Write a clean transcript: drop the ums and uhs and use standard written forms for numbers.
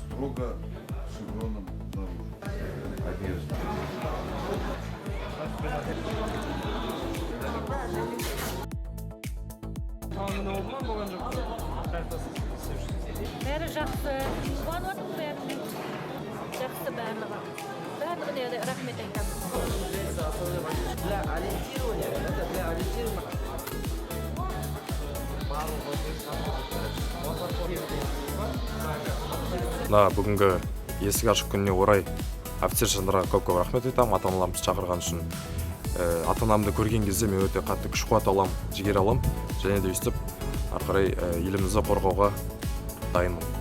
Строго шевроном наружу. Одежда. Бәрі жақсы. Қуанып отырмын бәріне. Жақсы барлығы. Барлығына да рахмет айтамын. Для ориентирования, это для ориентирования. Мына бүгінгі есік ашық күніне орай офицер жандарға көп рахмет айтамын, ата-аналарымызды шақырған үшін. Ата-анамды көрген кезде мен өте қатты күш-қуат аламын, жігер аламын, және де өйстіп ары қарай елімізді қорғауға дайынмын.